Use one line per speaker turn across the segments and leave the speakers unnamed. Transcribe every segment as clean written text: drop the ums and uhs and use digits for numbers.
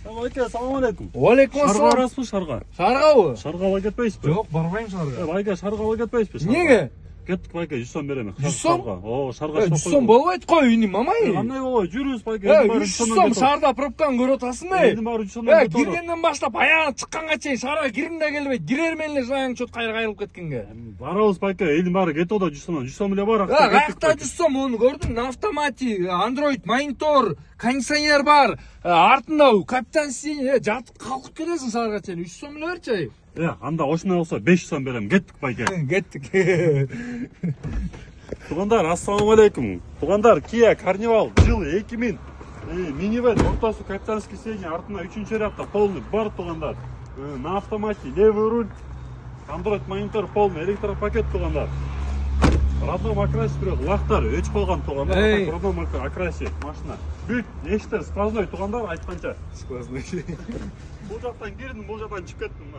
Байке, ассаламу алейкум.
Алейкум ассалам.
Шарға барасызбы, шарға?
Шарғабы?
Шарға ала кетпейсизби?
Жоқ, барбайм шарға.
Байке, шарға ала кетпейсизби?
Неге?
Кеттік байке, 100 сом беремін.
100 сом?
О, шарға
100 сом болбойт қой, үйні мамай.
Қандай болбойт? Жүріңіз байке.
100 сом шарда пробканы көріп атасың ба?
Енді бары 100 сомдан кетіп отыр.
Киргенден баштап аяғына чыққанға чейин шарға киргің да келбейт. Кирер менен жайың чот кайрылып кеткенге.
Барабыз байке, элдин баары кетип атат 100 сомдон. 100 сом эле бар.
Каякта 100 сом, оны көрдүң? На автомате, Android монитор, кондиционер бар. Артында капитан сиденье жатып калкып келесиң шарга чейин. 100 сом эле берчи.
Анда ошондой болсо 500 сом берем. Кеттик байке.
Кеттик.
Тугандар, ассаламу алейкум. Тугандар, Kia Carnival жыл 2000. Минивэн, ортасы капитанский сиденье, артына 3-чү рядта полный бар тугандар. На автомате, левый руль, Android монитор полный, электропакет тугандар. Родном окрасе бирок лактар өчүп койгон тугандар. Родном окрасе машина. Бүт эштер сквозной тугандар, айтканча.
Сквозной.
Бул жактан кирдим, бул жактан чыгып кеттим.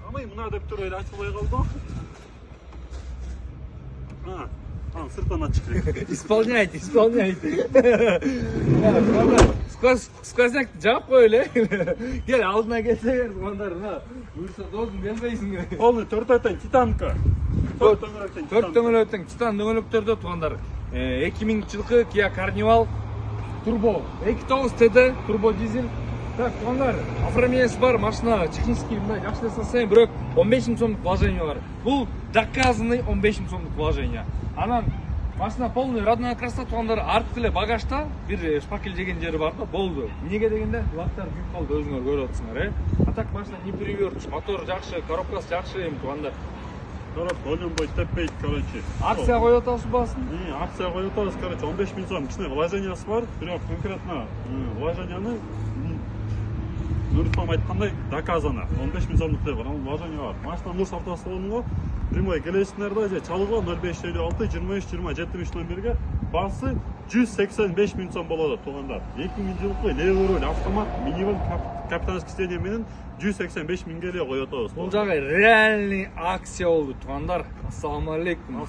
Амай мына деп туруп эле ачылбай калды. Сыртан ачык.
Исполняйте. Сквозняк жаап кой эле. Кел, алдына келсеңер, тугандар, буюрса досуң келбейсиң.
Полный 4 атан Титанка. 4
дөңгөлөктүн Титан дөңгөлөктөрдө тугандар. 2000-жылкы Kia Carnival турбо 2.9 TD турбо дизель. Так, тугандар, оформлениясы бар, машина технический мындай жакшы жасалса, бирок 15 000 сомдук вложение бар. Бул доказанный 15 000 сомдук вложение. Анан машина полный родной окраста тугандар, артта эле багажда бир шпакел жеген жери бар да, болду. Эмнеге дегенде, лактар күйүп калды, өзүңөр көрүп атсыңар, А так машина не перевернуш, мотор жакшы, коробкасы жакшы тугандар.
Коробка ойлонбой теппейт, короче.
Акция коюп атасыз басын?
Акция коюп атабыз, короче, 15 000 сом кичине вложениясы бар, бирок конкретно вложенияны Нуритпам айткандай доказано. 15 000 сомдук деп бар, вложение бар. Машина Муз автосалонунга прямой келесиңерде же чалууга 0556 23 20 73 номерге басы 185 000 сом болот тугандар. 2000-жылкы левый руль автомат минивэн капитанский сиденье менен 185 000 эле коюп атабыз.
Бул жагы реальный акция болду тугандар. Ассаламу алейкум.